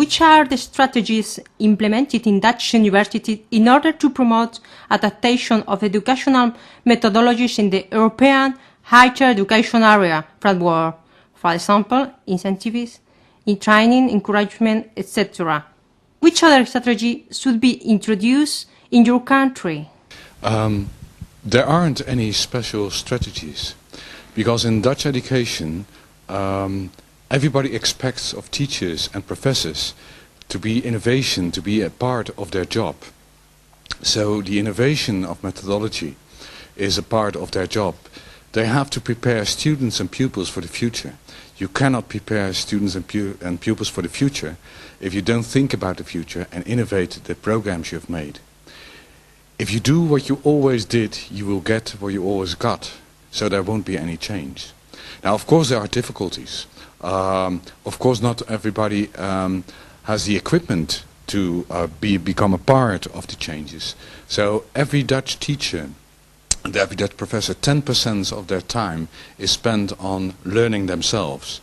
which are the strategies implemented in Dutch universities in order to promote adaptation of educational methodologies in the European higher education area framework? For example, incentives, in training, encouragement, etc. Which other strategy should be introduced in your country? There aren't any special strategies, because in Dutch education everybody expects of teachers and professors to be innovation, to be a part of their job. So the innovation of methodology is a part of their job. They have to prepare students and pupils for the future. You cannot prepare students and pupils for the future if you don't think about the future and innovate the programs you've made. If you do what you always did, you will get what you always got. So there won't be any change. Now, of course, there are difficulties. Of course, not everybody has the equipment to become a part of the changes. So every Dutch teacher and every Dutch professor, 10% of their time is spent on learning themselves.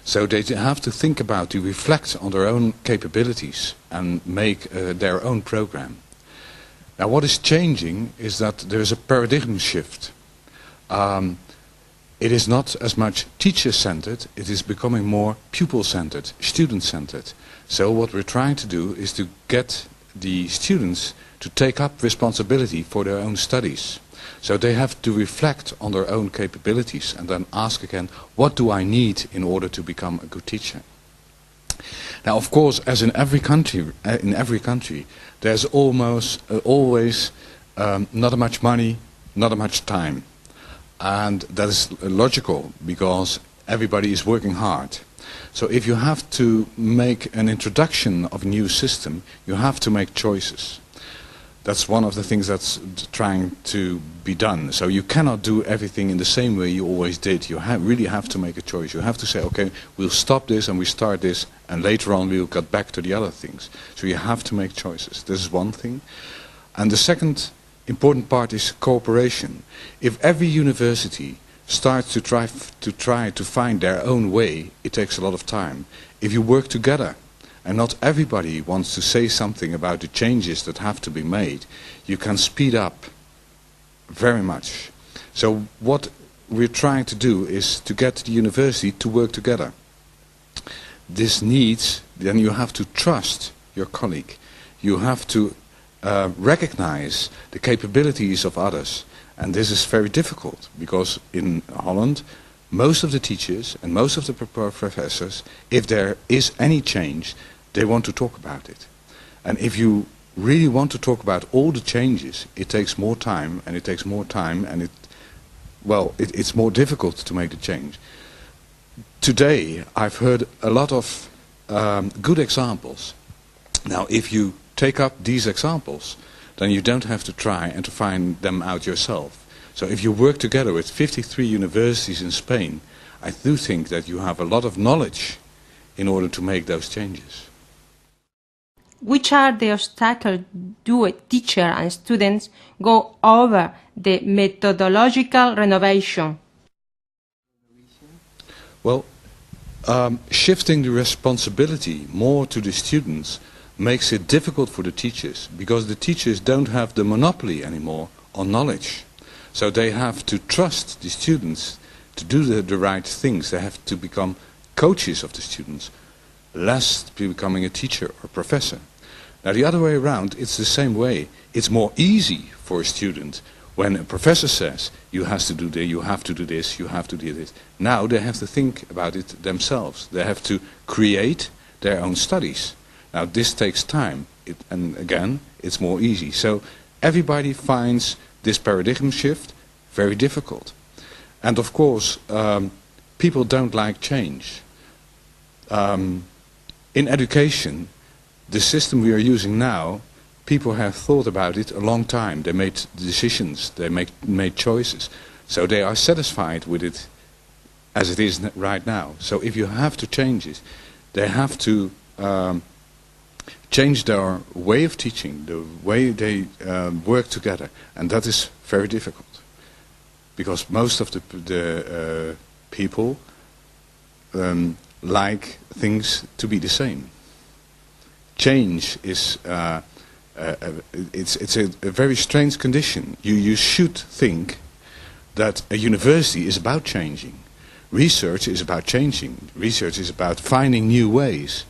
So they have to think about, to reflect on their own capabilities and make their own program. Now, what is changing is that there is a paradigm shift. It is not as much teacher-centered, it is becoming more pupil-centered, student-centered. So what we're trying to do is to get the students to take up responsibility for their own studies. So they have to reflect on their own capabilities and then ask again, what do I need in order to become a good teacher? Now, of course, as in every country, there's almost always not much money, not much time. And that is logical, because everybody is working hard. So if you have to make an introduction of a new system, you have to make choices. That's one of the things that's trying to be done. So you cannot do everything in the same way you always did. You really have to make a choice. You have to say, okay, we'll stop this and we start this, and later on we'll get back to the other things. So you have to make choices. This is one thing. And the second important part is cooperation. If every university starts to try to find their own way, it takes a lot of time. If you work together, and not everybody wants to say something about the changes that have to be made, you can speed up very much. So what we're trying to do is to get the university to work together. This needs, then you have to trust your colleague. You have to recognize the capabilities of others. And this is very difficult, because in Holland, most of the teachers and most of the professors, if there is any change, they want to talk about it. And if you really want to talk about all the changes, it takes more time, and it's more difficult to make the change. Today, I've heard a lot of good examples. Now, if you take up these examples, then you don't have to try and to find them out yourself. So if you work together with 53 universities in Spain, I do think that you have a lot of knowledge in order to make those changes. Which are the obstacles do a teacher and students go over the methodological renovation? Well, shifting the responsibility more to the students makes it difficult for the teachers, because the teachers don't have the monopoly anymore on knowledge. So they have to trust the students to do the right things. They have to become coaches of the students, less becoming a teacher or professor. Now, the other way around, it's the same way. It's more easy for a student when a professor says, you have to do this, you have to do this, you have to do this. Now they have to think about it themselves. They have to create their own studies. Now, this takes time, and again, it's more easy. So everybody finds this paradigm shift very difficult. And of course, people don't like change. In education, the system we are using now, people have thought about it a long time. They made decisions, they made choices. So they are satisfied with it as it is right now. So if you have to change it, they have to change their way of teaching, the way they work together. And that is very difficult, because most of the people like things to be the same. change is it's a very strange condition. You should think that a university is about changing. Research is about changing. Research is about finding new ways.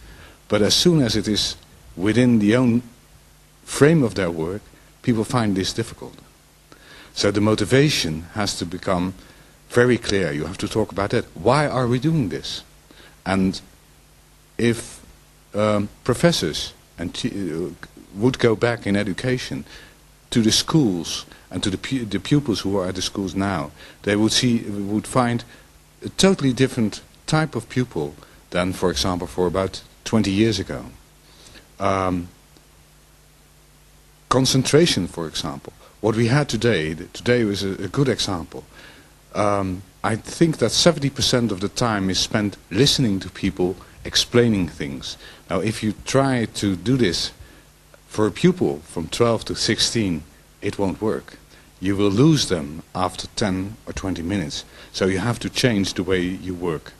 But as soon as it is within the own frame of their work, people find this difficult. So the motivation has to become very clear. You have to talk about it. Why are we doing this? And if professors would go back in education to the schools and to the pupils who are at the schools now, they would find a totally different type of pupil than, for example, for about 20 years ago. Concentration, for example. What we had today was a good example. I think that 70% of the time is spent listening to people explaining things. Now, if you try to do this for a pupil from 12 to 16, it won't work. You will lose them after 10 or 20 minutes. So you have to change the way you work.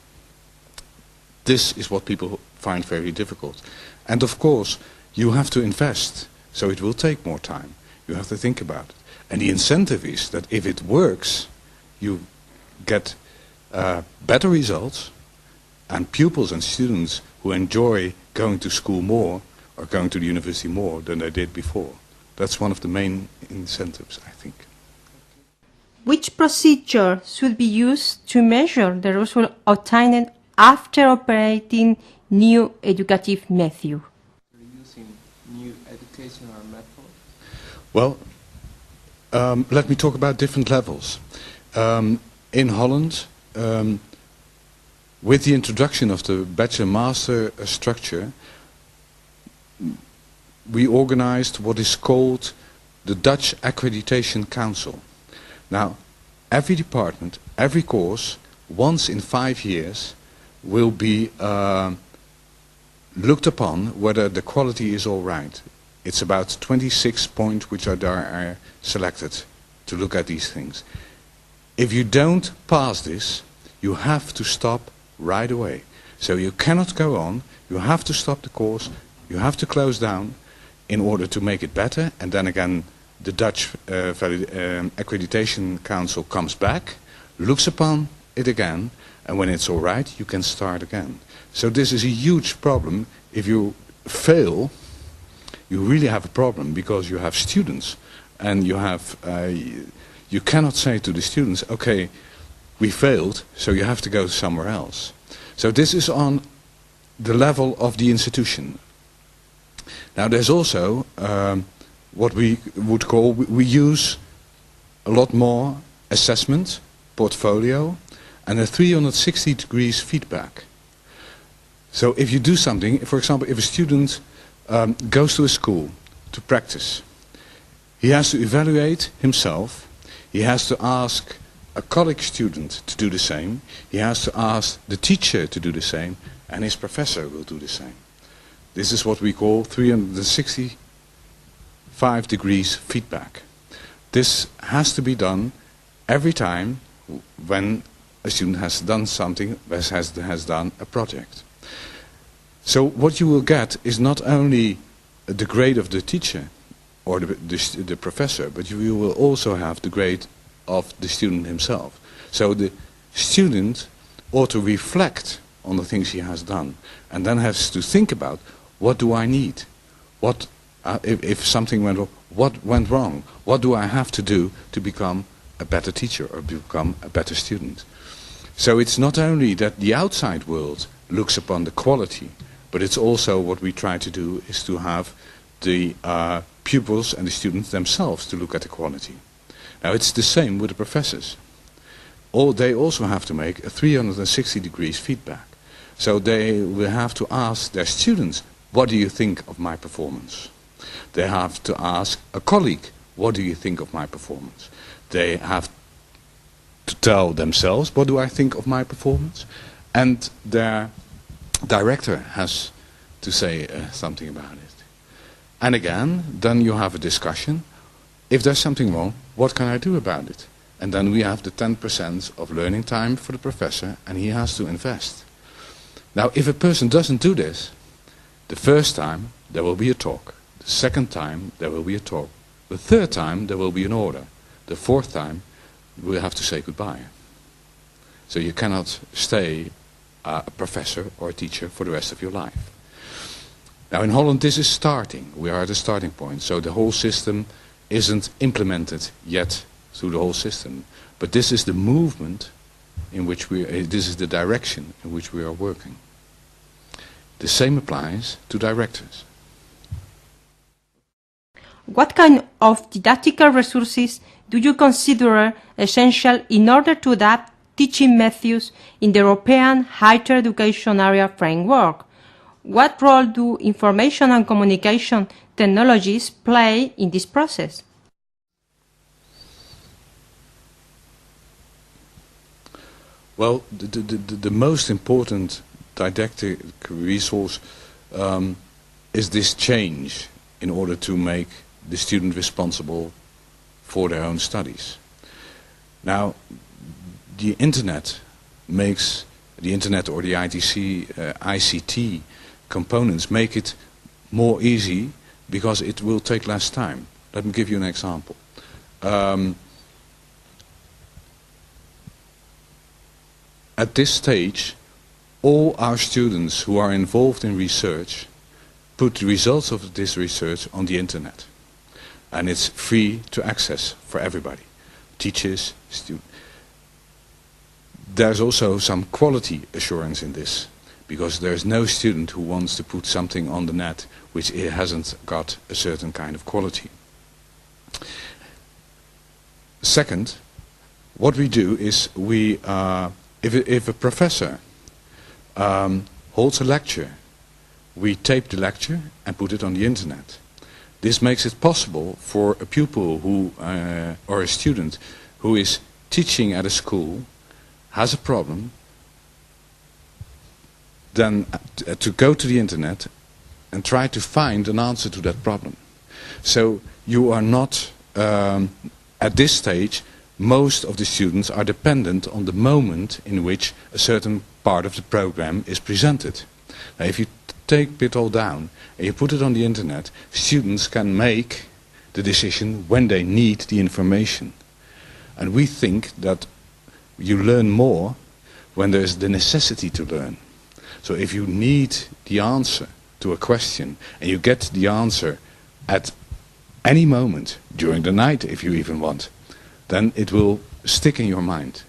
This is what people find very difficult. And of course, you have to invest. So it will take more time. You have to think about it. And the incentive is that if it works, you get better results, and pupils and students who enjoy going to school more or going to the university more than they did before. That's one of the main incentives, I think. Which procedure should be used to measure the result obtained after operating new educative method? Using new educational method? Well, let me talk about different levels. In Holland, with the introduction of the bachelor-master structure, we organized what is called the Dutch Accreditation Council. Now, every department, every course, once in 5 years, will be looked upon whether the quality is all right. It's about 26 points which are selected to look at these things. If you don't pass this, you have to stop right away. So you cannot go on, you have to stop the course, you have to close down in order to make it better, and then again the Dutch Accreditation Council comes back, looks upon it again, and when it's all right, you can start again. So this is a huge problem. If you fail, you really have a problem, because you have students, and you have you cannot say to the students, okay, we failed, so you have to go somewhere else. So this is on the level of the institution. Now there's also what we would call, we use a lot more assessment, portfolio, and a 360 degrees feedback. So if you do something, for example, if a student goes to a school to practice, he has to evaluate himself, he has to ask a colleague student to do the same, he has to ask the teacher to do the same, and his professor will do the same. This is what we call 365 degrees feedback. This has to be done every time when a student has done something, has done a project. So what you will get is not only the grade of the teacher or the professor, but you will also have the grade of the student himself. So the student ought to reflect on the things he has done, and then has to think about, what do I need? What if something went wrong? What went wrong? What do I have to do to become a better teacher or become a better student? So it's not only that the outside world looks upon the quality, but it's also what we try to do is to have the pupils and the students themselves to look at the quality. Now it's the same with the professors. They also have to make a 360 degrees feedback. So they will have to ask their students, what do you think of my performance? They have to ask a colleague, what do you think of my performance? They have to tell themselves, what do I think of my performance? And their director has to say something about it. And again, then you have a discussion. If there's something wrong, what can I do about it? And then we have the 10% of learning time for the professor, and he has to invest. Now, if a person doesn't do this, The first time there will be a talk. The second time there will be a talk. The third time there will be an order. The fourth time we'll have to say goodbye. So you cannot stay a professor or a teacher for the rest of your life. Now in Holland this is starting. We are at a starting point. So the whole system isn't implemented yet through the whole system. But this is the movement in which this is the direction in which we are working. The same applies to directors. What kind of didactical resources do you consider essential in order to adapt teaching methods in the European higher education area framework? What role do information and communication technologies play in this process? Well, the most important didactic resource is this change in order to make the student responsible for their own studies. Now, the internet makes, the internet or the ICT components make it more easy because it will take less time. Let me give you an example. At this stage, all our students who are involved in research put the results of this research on the internet. And it's free to access for everybody, teachers, students. There's also some quality assurance in this, because there's no student who wants to put something on the net which it hasn't got a certain kind of quality. Second, what we do is if a professor holds a lecture, we tape the lecture and put it on the internet. This makes it possible for a pupil who, or a student who is teaching at a school, has a problem, then to go to the internet and try to find an answer to that problem. So you are not, at this stage, most of the students are dependent on the moment in which a certain part of the program is presented. Now, if you take it all down and you put it on the internet, students can make the decision when they need the information. And we think that you learn more when there is the necessity to learn. So if you need the answer to a question and you get the answer at any moment, during the night if you even want, then it will stick in your mind.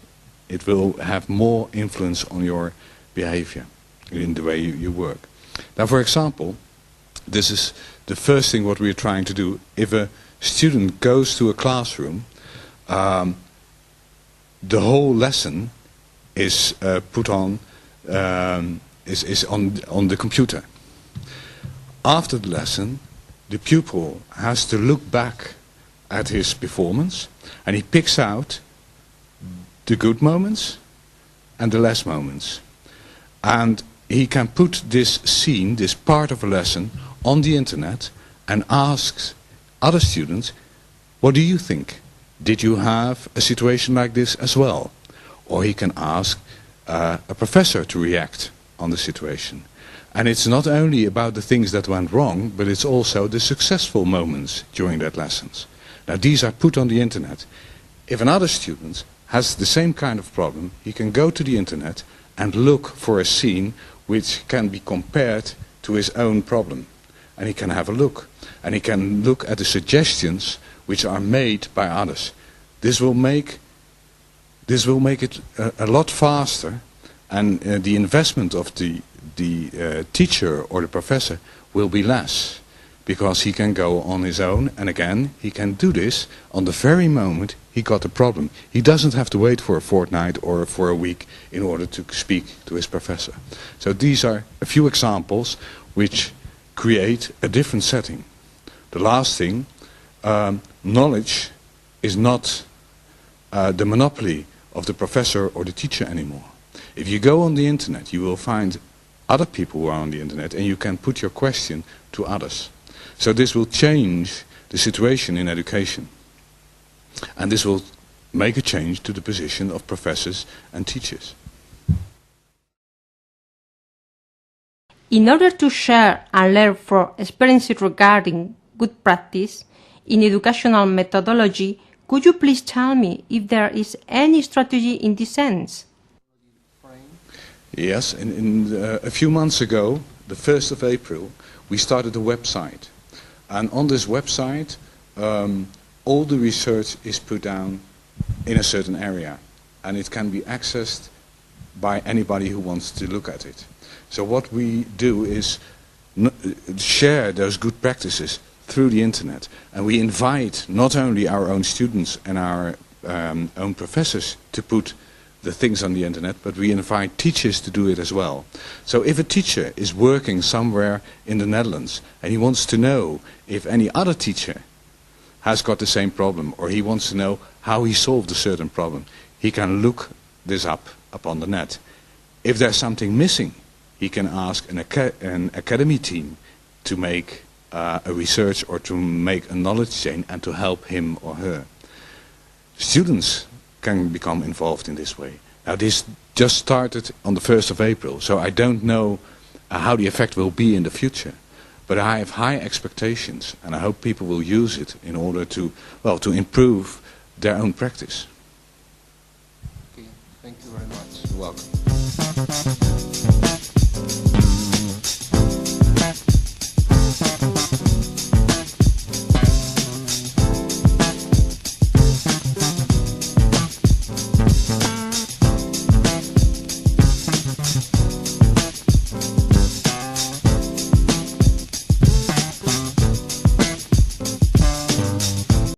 It will have more influence on your behavior in the way you work. Now, for example, this is the first thing what we're trying to do. If a student goes to a classroom, the whole lesson is put on, is on the computer. After the lesson, the pupil has to look back at his performance, and he picks out the good moments and the less moments. And he can put this scene, this part of a lesson, on the internet and asks other students, what do you think? Did you have a situation like this as well? Or he can ask a professor to react on the situation. And it's not only about the things that went wrong, but it's also the successful moments during that lessons. Now these are put on the internet. If another student has the same kind of problem, he can go to the internet and look for a scene which can be compared to his own problem. And he can have a look. And he can look at the suggestions which are made by others. This will make it a lot faster, and the investment of the teacher or the professor will be less, because he can go on his own, and again he can do this on the very moment he got a problem. He doesn't have to wait for a fortnight or for a week in order to speak to his professor. So these are a few examples which create a different setting. The last thing, knowledge is not the monopoly of the professor or the teacher anymore. If you go on the internet, you will find other people who are on the internet, and you can put your question to others. So this will change the situation in education. And this will make a change to the position of professors and teachers. In order to share and learn from experiences regarding good practice in educational methodology, could you please tell me if there is any strategy in this sense? Yes, a few months ago, the 1st of April, we started a website. And on this website, all the research is put down in a certain area. And it can be accessed by anybody who wants to look at it. So what we do is share those good practices through the internet. And we invite not only our own students and our own professors to put the things on the internet, but we invite teachers to do it as well. So if a teacher is working somewhere in the Netherlands and he wants to know if any other teacher has got the same problem, or he wants to know how he solved a certain problem, he can look this up upon the net. If there's something missing, he can ask an academy team to make a research or to make a knowledge chain and to help him or her. Students can become involved in this way. Now this just started on the 1st of April, so I don't know how the effect will be in the future. But I have high expectations, and I hope people will use it in order to, well, to improve their own practice. Okay, thank you very much. You're welcome.